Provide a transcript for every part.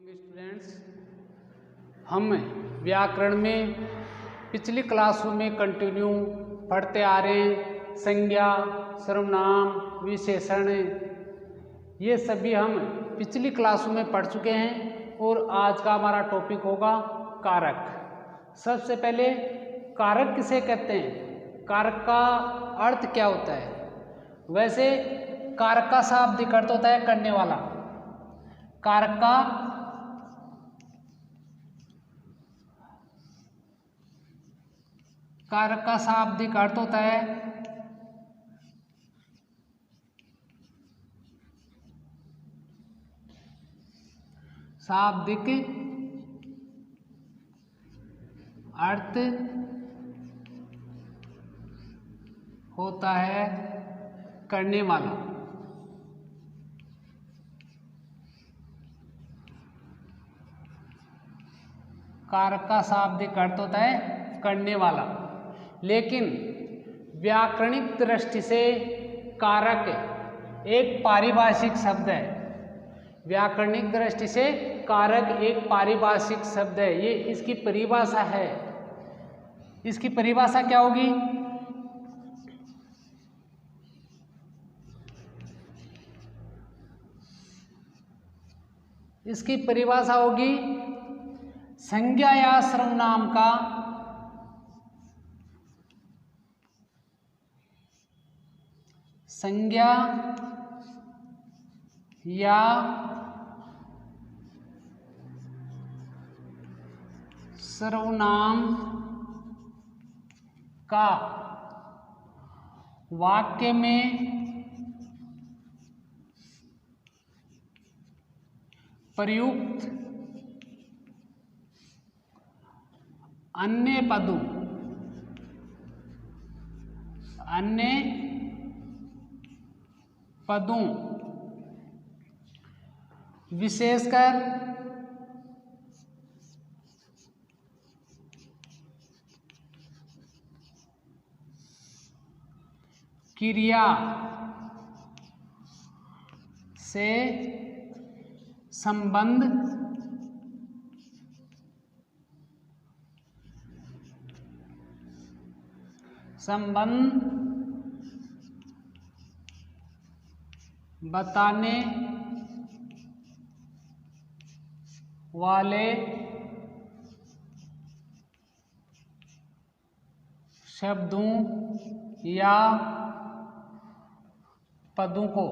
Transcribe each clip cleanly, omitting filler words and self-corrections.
Students, हम व्याकरण में पिछली क्लासों में कंटिन्यू पढ़ते आ रहे हैं। संज्ञा, सर्वनाम, विशेषण, ये सभी हम पिछली क्लासों में पढ़ चुके हैं और आज का हमारा टॉपिक होगा कारक। सबसे पहले कारक किसे कहते हैं, कारक का अर्थ क्या होता है। वैसे कारक का शाब्दिक अर्थ होता है करने वाला। कारक का शाब्दिक अर्थ होता है शाब्दिक अर्थ होता है करने वाला। कारक का शाब्दिक अर्थ होता है करने वाला, लेकिन व्याकरणिक दृष्टि से कारक एक पारिभाषिक शब्द है। व्याकरणिक दृष्टि से कारक एक पारिभाषिक शब्द है। ये इसकी परिभाषा है। इसकी परिभाषा क्या होगी, इसकी परिभाषा होगी संज्ञा या सर्वनाम का संज्ञा या सर्वनाम का वाक्य में प्रयुक्त अन्य पदों विशेषकर क्रिया से संबंध बताने वाले शब्दों या पदों को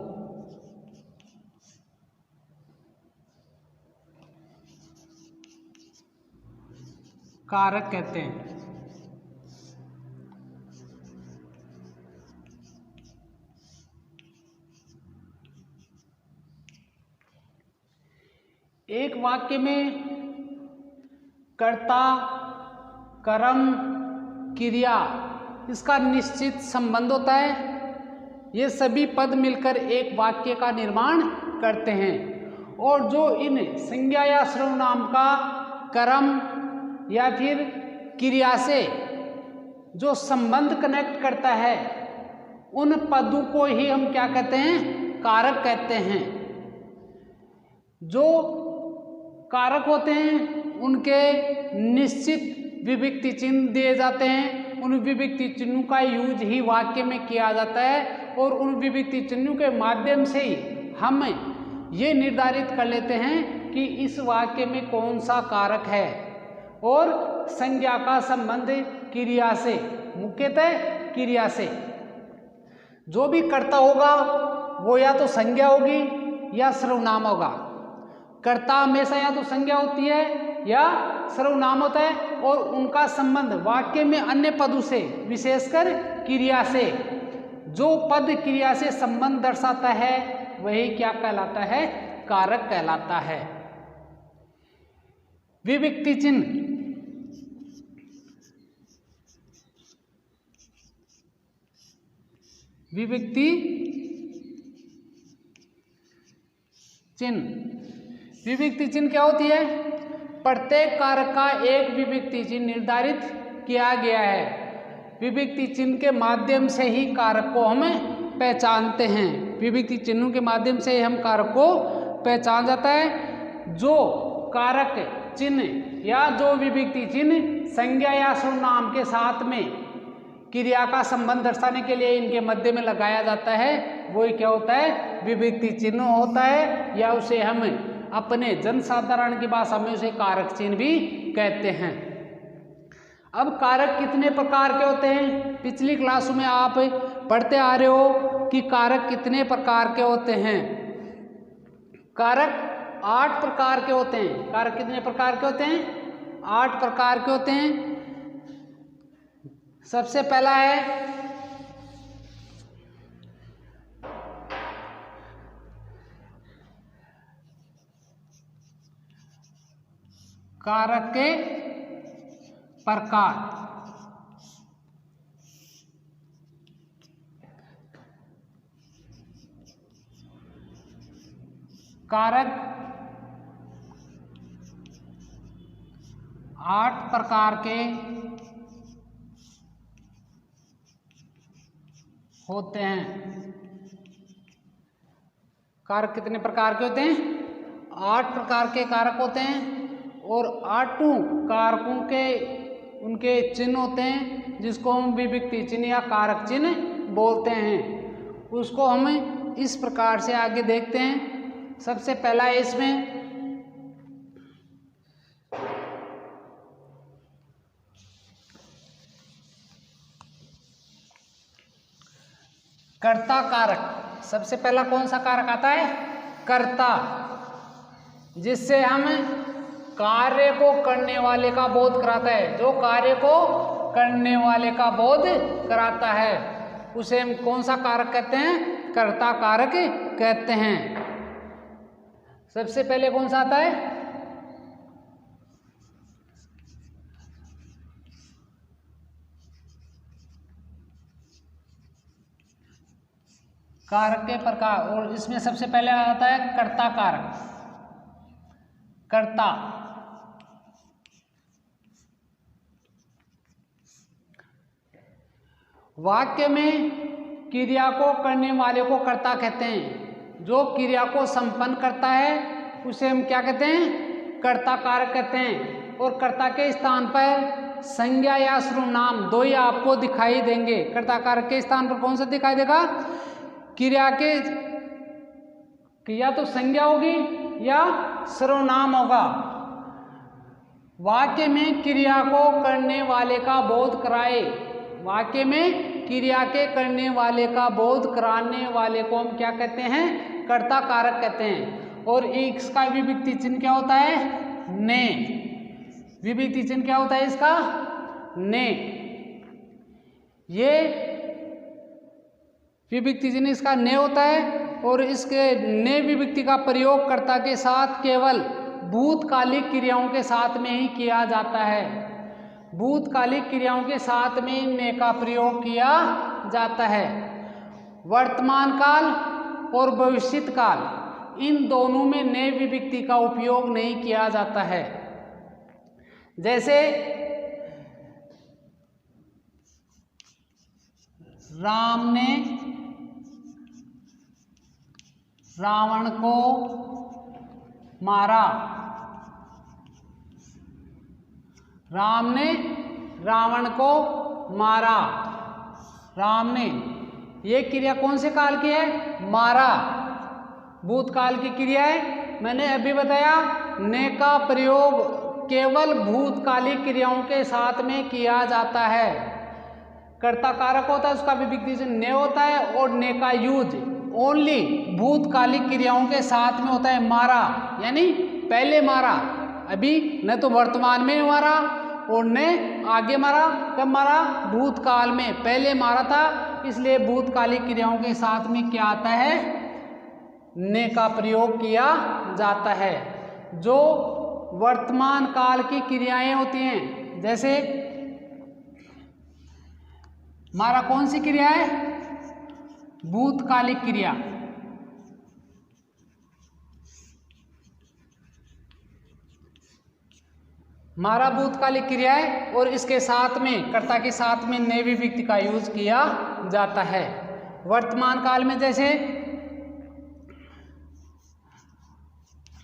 कारक कहते हैं। एक वाक्य में कर्ता, कर्म, क्रिया, इसका निश्चित संबंध होता है। ये सभी पद मिलकर एक वाक्य का निर्माण करते हैं, और जो इन संज्ञा या सर्वनाम का कर्म या फिर क्रिया से जो संबंध कनेक्ट करता है, उन पदों को ही हम क्या कहते हैं, कारक कहते हैं। जो कारक होते हैं उनके निश्चित विभक्ति चिन्ह दिए जाते हैं। उन विभक्ति चिन्हों का यूज ही वाक्य में किया जाता है, और उन विभक्ति चिन्हों के माध्यम से ही हम ये निर्धारित कर लेते हैं कि इस वाक्य में कौन सा कारक है। और संज्ञा का संबंध क्रिया से, मुख्यतः क्रिया से। जो भी कर्ता होगा वो या तो संज्ञा होगी या सर्वनाम होगा। कर्ता हमेशा या तो संज्ञा होती है या सर्वनाम होता है, और उनका संबंध वाक्य में अन्य पदों से, विशेषकर क्रिया से। जो पद क्रिया से संबंध दर्शाता है वही क्या कहलाता है, कारक कहलाता है। विभक्ति चिन्ह, विभक्ति चिन्ह, विभक्ति चिन्ह क्या होती है, प्रत्येक कारक का एक विभक्ति चिन्ह निर्धारित किया गया है। विभक्ति चिन्ह के माध्यम से ही कारक को हम पहचानते हैं। विभक्ति चिन्हों के माध्यम से हम कारक को पहचान जाता है। जो कारक चिन्ह या जो विभक्ति चिन्ह संज्ञा या सर्वनाम के साथ में क्रिया का संबंध दर्शाने के लिए इनके मध्य में लगाया जाता है, वो क्या होता है, विभक्ति चिन्ह होता है, या उसे हम अपने जनसाधारण की भाषा में उसे कारक चिन्ह भी कहते हैं। अब कारक कितने प्रकार के होते हैं? पिछली क्लास में आप पढ़ते आ रहे हो कि कारक कितने प्रकार के होते हैं। कारक 8 प्रकार के होते हैं। कारक कितने प्रकार के होते हैं? 8 प्रकार के होते हैं। सबसे पहला है कारक के प्रकार। कारक 8 प्रकार के होते हैं। कारक कितने प्रकार के होते हैं? 8 प्रकार के कारक होते हैं और 8 कारकों के उनके चिन्ह होते हैं, जिसको हम विभक्ति चिन्ह या कारक चिन्ह बोलते हैं। उसको हम इस प्रकार से आगे देखते हैं। सबसे पहला है इसमें कर्ता कारक। सबसे पहला कौन सा कारक आता है? कर्ता, जिससे हम कार्य को करने वाले का बोध कराता है। जो कार्य को करने वाले का बोध कराता है उसे हम कौन सा कारक कहते हैं? कर्ता कारक कहते हैं। सबसे पहले कौन सा आता है? कारक के प्रकार, और इसमें सबसे पहले आता है कर्ता कारक। कर्ता वाक्य में क्रिया को करने वाले को कर्ता कहते हैं। जो क्रिया को संपन्न करता है उसे हम क्या कहते हैं? कर्ता कारक कहते हैं। और कर्ता के स्थान पर संज्ञा या सर्वनाम दो ही आपको दिखाई देंगे। कर्ता कारक के स्थान पर कौन सा दिखाई देगा? क्रिया तो संज्ञा होगी या सर्वनाम होगा। वाक्य में क्रिया को करने वाले का बोध कराए। वाक्य में क्रिया के करने वाले का बोध कराने वाले को हम क्या कहते हैं? कर्ता कारक कहते हैं। और इसका विभक्ति चिन्ह क्या होता है? ने। विभक्ति चिन्ह क्या होता है इसका? ने। ये विभक्ति चिन्ह इसका ने होता है। और इसके ने विभक्ति का प्रयोग कर्ता के साथ केवल भूतकालिक क्रियाओं के साथ में ही किया जाता है। भूतकालिक क्रियाओं के साथ में ने का प्रयोग किया जाता है। वर्तमान काल और भविष्यत काल, इन दोनों में ने विभक्ति का उपयोग नहीं किया जाता है। जैसे राम ने रावण को मारा। राम ने रावण को मारा। राम ने, ये क्रिया कौन से काल की है? मारा, भूतकाल की क्रिया है। मैंने अभी बताया ने का प्रयोग केवल भूतकालिक क्रियाओं के साथ में किया जाता है। कर्ता कारक होता है, उसका विभक्ति चिन्ह ने होता है। और ने का यूज ओनली भूतकालिक क्रियाओं के साथ में होता है। मारा यानी पहले मारा, अभी न तो वर्तमान में मारा और ने आगे मारा। कब मारा? भूतकाल में, पहले मारा था। इसलिए भूतकालिक क्रियाओं के साथ में क्या आता है? ने का प्रयोग किया जाता है। जो वर्तमान काल की क्रियाएं होती हैं, जैसे मारा कौन सी क्रिया है? भूतकालिक क्रिया। मारा भूतकालिक क्रिया है और इसके साथ में कर्ता के साथ में ने विभक्ति का यूज किया जाता है। वर्तमान काल में जैसे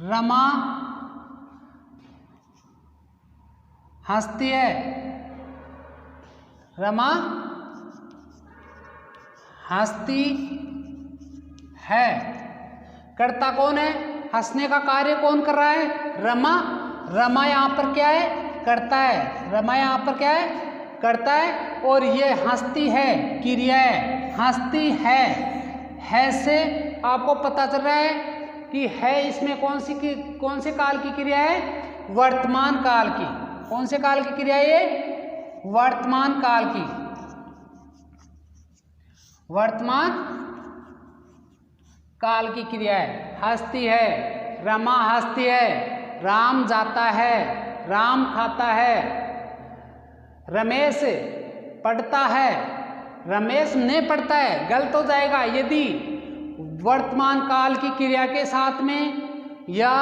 रमा हंसती है, रमा हंसती है। कर्ता कौन है? हंसने का कार्य कौन कर रहा है? रमा। रमा यहाँ पर क्या है? कर्ता है। रमा यहाँ पर क्या है? कर्ता है। और ये हंसती है क्रिया है, हंसती है से आपको पता चल रहा है कि है इसमें कौन से काल की क्रिया है? वर्तमान काल की। कौन से काल की क्रिया है ये? वर्तमान काल की। वर्तमान काल की क्रिया है। हंसती है, रमा हंसती है, राम जाता है, राम खाता है, रमेश पढ़ता है, रमेश ने पढ़ता है। गलत हो जाएगा यदि वर्तमान काल की क्रिया के साथ में या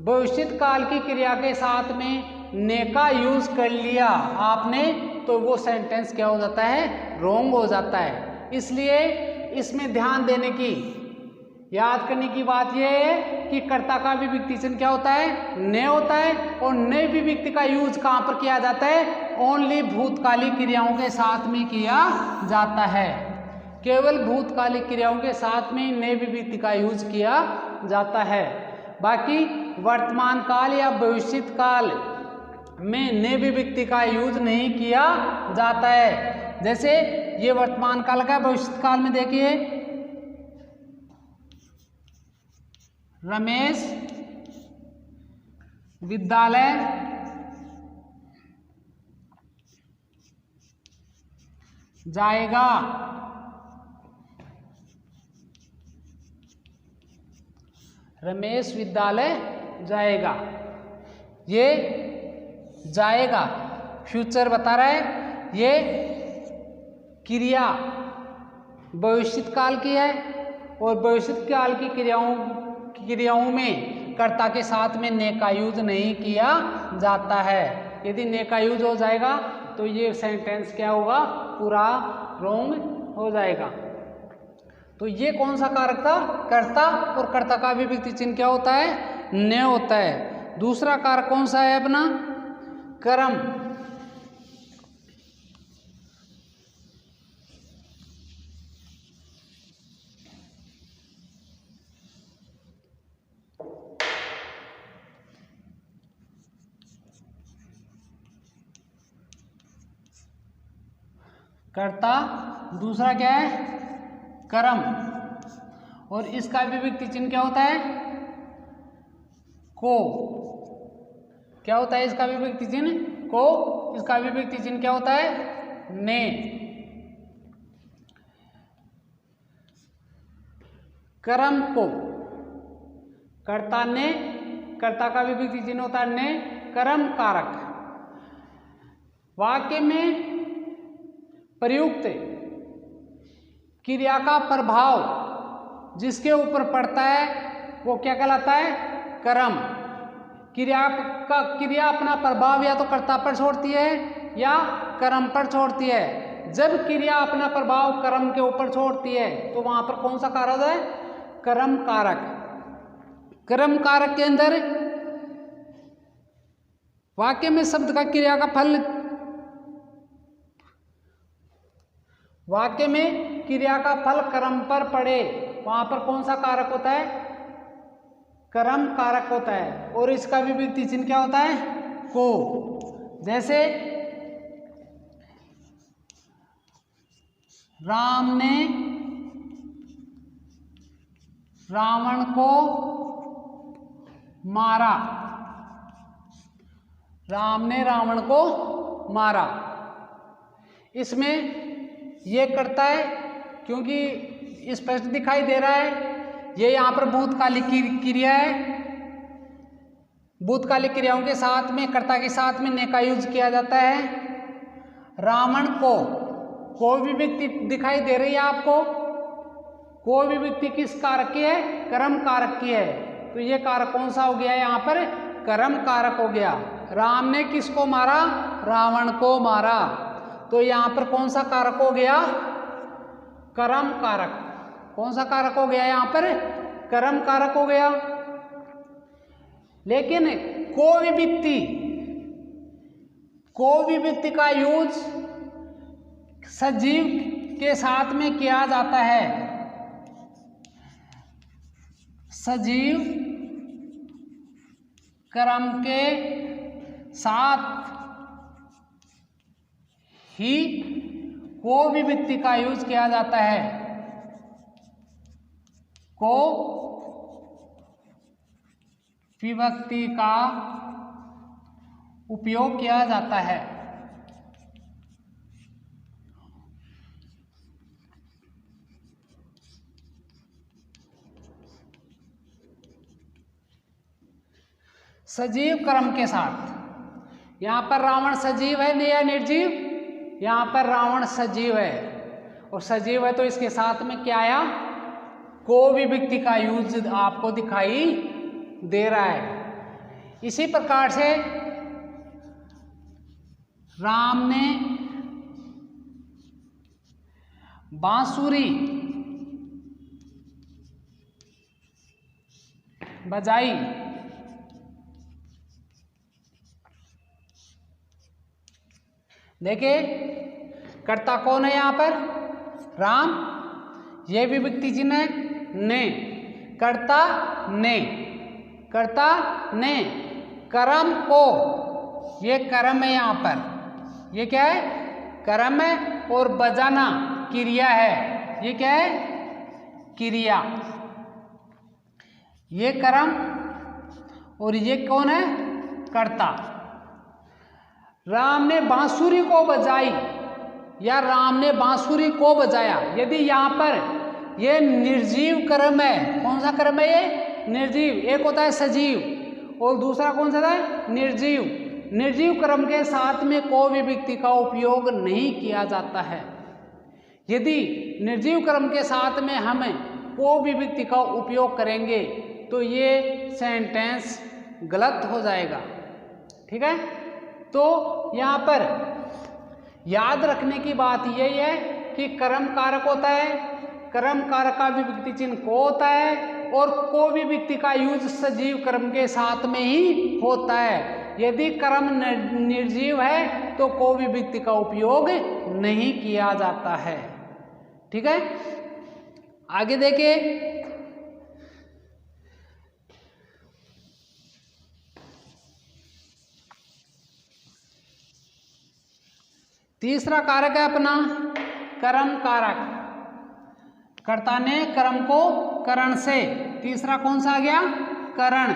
भविष्यत काल की क्रिया के साथ में ने का यूज कर लिया आपने, तो वो सेंटेंस क्या हो जाता है? रॉन्ग हो जाता है। इसलिए इसमें ध्यान देने की, याद करने की बात यह है कि कर्ता का विभक्ति चिन्ह क्या होता है? ने होता है। और ने विभक्ति का यूज कहाँ पर किया जाता है? ओनली भूतकालिक क्रियाओं के साथ में किया जाता है। केवल भूतकालिक क्रियाओं के साथ में ने विभक्ति का यूज किया जाता है। बाकी वर्तमान काल या भविष्यत काल में ने विभक्ति का यूज नहीं किया जाता है। जैसे ये वर्तमान काल का, भविष्यत काल में देखिए, रमेश विद्यालय जाएगा। रमेश विद्यालय जाएगा। ये जाएगा फ्यूचर बता रहा है। ये क्रिया भविष्यत काल की है और भविष्यत काल की क्रियाओं में कर्ता के साथ में ने का यूज नहीं किया जाता है। यदि ने का यूज हो जाएगा तो ये सेंटेंस क्या होगा? पूरा रॉन्ग हो जाएगा। तो ये कौन सा कारक था? कर्ता। और कर्ता का विभक्ति चिन्ह क्या होता है? ने होता है। दूसरा कारक कौन सा है अपना? कर्म। कर्ता, दूसरा क्या है? कर्म। और इसका विभक्ति चिन्ह क्या होता है? को। क्या होता है इसका विभक्ति चिन्ह? को। इसका विभक्ति चिन्ह क्या होता है? ने। कर्म को कर्ता ने, कर्ता का विभक्ति चिन्ह होता है ने, कर्म कारक। वाक्य में प्रयुक्त क्रिया का प्रभाव जिसके ऊपर पड़ता है वो क्या कहलाता है? कर्म। क्रिया अपना प्रभाव या तो कर्ता पर छोड़ती है या कर्म पर छोड़ती है। जब क्रिया अपना प्रभाव कर्म के ऊपर छोड़ती है तो वहां पर कौन सा कारक है? कर्म कारक। कर्म कारक के अंदर वाक्य में शब्द का क्रिया का फल, वाक्य में क्रिया का फल कर्म पर पड़े, वहां पर कौन सा कारक होता है? कर्म कारक होता है। और इसका विभक्ति चिन्ह क्या होता है? को। जैसे राम ने रावण को मारा। राम ने रावण को मारा। इसमें ये करता है क्योंकि स्पष्ट दिखाई दे रहा है, ये यहाँ पर भूतकालिक क्रिया है। भूतकालिक क्रियाओं के साथ में कर्ता के साथ में ने का यूज किया जाता है। रावण को विभक्ति दिखाई दे रही है आपको? को विभक्ति किस कारक की है? कर्म कारक की है। तो ये कारक कौन सा हो गया? यहाँ पर कर्म कारक हो गया। राम ने किसको मारा? रावण को मारा। तो यहाँ पर कौन सा कारक हो गया? कर्म कारक। कौन सा कारक हो गया यहाँ पर? कर्म कारक हो गया। लेकिन को विभक्ति को विभक्ति का यूज सजीव के साथ में किया जाता है। सजीव क्रम के साथ ही को विभक्ति का यूज किया जाता है। को विभक्ति का उपयोग किया जाता है। सजीव क्रम के साथ। यहां पर रावण सजीव है या निर्जीव? यहां पर रावण सजीव है, और सजीव है तो इसके साथ में क्या आया? को विभक्ति का यूज आपको दिखाई दे रहा है। इसी प्रकार से राम ने बांसुरी बजाई। देखिए कर्ता कौन है यहाँ पर? राम। ये विभक्ति चिन्ह है ने। कर्ता ने, कर्ता ने। कर्म को, ये कर्म है यहाँ पर, ये क्या है? कर्म है। और बजाना क्रिया है, ये क्या है? क्रिया। ये कर्म और ये कौन है? कर्ता। राम ने बांसुरी को बजाई या राम ने बांसुरी को बजाया। यदि यहाँ पर ये निर्जीव कर्म है, कौन सा कर्म है ये? निर्जीव। एक होता है सजीव और दूसरा कौन सा है? निर्जीव। निर्जीव कर्म के साथ में को विभक्ति का उपयोग नहीं किया जाता है। यदि निर्जीव कर्म के साथ में हम को विभक्ति का उपयोग करेंगे तो ये सेंटेंस गलत हो जाएगा। ठीक है, तो यहाँ पर याद रखने की बात यही है कि कर्म कारक होता है, कर्म कारक का विभक्ति चिन्ह को होता है, और को विभक्ति का यूज सजीव कर्म के साथ में ही होता है। यदि कर्म निर्जीव है तो को विभक्ति का उपयोग नहीं किया जाता है। ठीक है, आगे देखिए। तीसरा कारक है अपना कर्म कारक। कर्ता ने कर्म को करण से, तीसरा कौन सा आ गया? करण।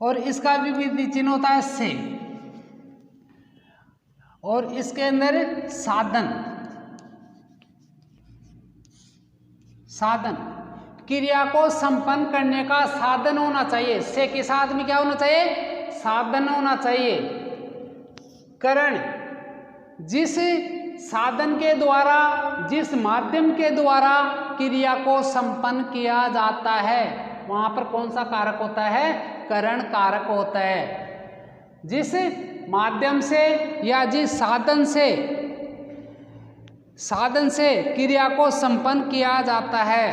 और इसका विभक्ति चिन्ह होता है से, और इसके अंदर साधन। साधन क्रिया को संपन्न करने का साधन होना चाहिए। से के साथ में क्या होना चाहिए? साधन होना चाहिए। करण, जिस साधन के द्वारा, जिस माध्यम के द्वारा क्रिया को संपन्न किया जाता है, वहां पर कौन सा कारक होता है? करण कारक होता है। जिस माध्यम से या जिस साधन से क्रिया को संपन्न किया जाता है,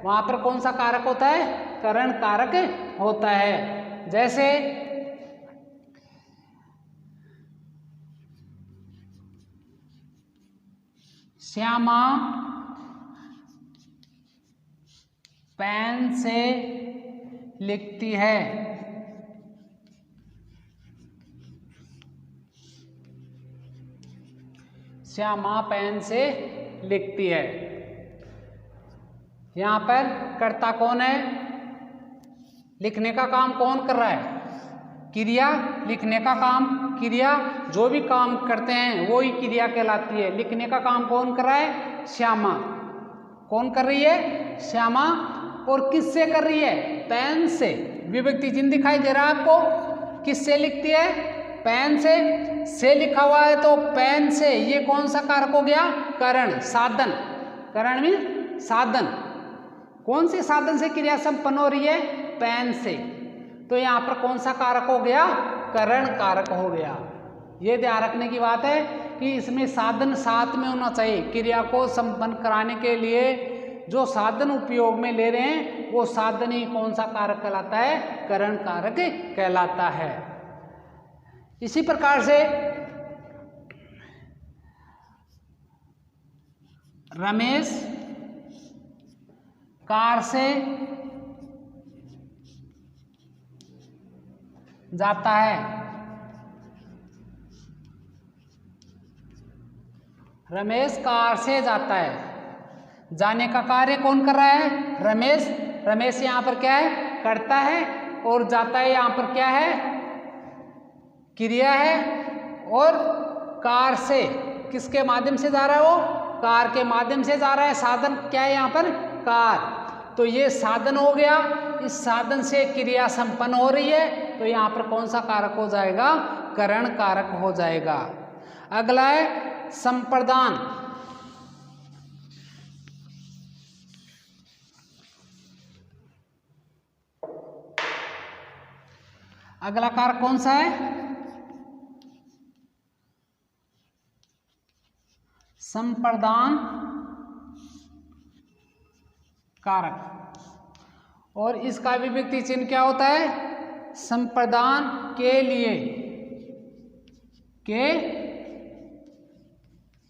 वहां पर कौन सा कारक होता है? करण कारक होता है। जैसे श्यामा पेन से लिखती है। श्यामा पेन से लिखती है। यहां पर कर्ता कौन है? लिखने का काम कौन कर रहा है? क्रिया। लिखने का काम, क्रिया, जो भी काम करते हैं वो ही क्रिया कहलाती है। लिखने का काम कौन कर रहा है? श्यामा। कौन कर रही है? श्यामा। और किससे कर रही है? पेन से। विभक्ति चिन्ह दिखाई दे रहा है आपको? किससे लिखती है? पेन से लिखा हुआ है तो पेन से, ये कौन सा कारक हो गया? करण। साधन। करण में साधन। कौन से साधन से क्रिया संपन्न हो रही है? पेन से। तो यहाँ पर कौन सा कारक हो गया? करण कारक हो गया। ये ध्यान रखने की बात है कि इसमें साधन साथ में होना चाहिए। क्रिया को संपन्न कराने के लिए जो साधन उपयोग में ले रहे हैं वो साधन ही कौन सा कारक कहलाता है? करण कारक कहलाता है। इसी प्रकार से रमेश कार से जाता है। रमेश कार से जाता है। जाने का कार्य कौन कर रहा है? रमेश। रमेश यहाँ पर क्या है? करता है। और जाता है यहाँ पर क्या है? क्रिया है। और कार से किसके माध्यम से जा रहा है? वो कार के माध्यम से जा रहा है। साधन क्या है यहाँ पर? कार। तो ये साधन हो गया। इस साधन से क्रिया संपन्न हो रही है, तो यहाँ पर कौन सा कारक हो जाएगा? करण कारक हो जाएगा। अगला है संप्रदान। अगला कारक कौन सा है? संप्रदान कारक। और इसका विभक्ति चिन्ह क्या होता है? संप्रदान के लिए। के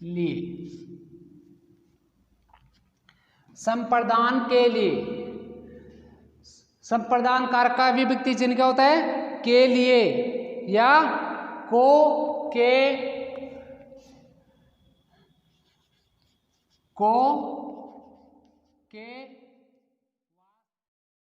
लिए। संप्रदान के लिए। संप्रदान कारक का विभक्ति चिन्ह क्या होता है? के लिए या को, के, को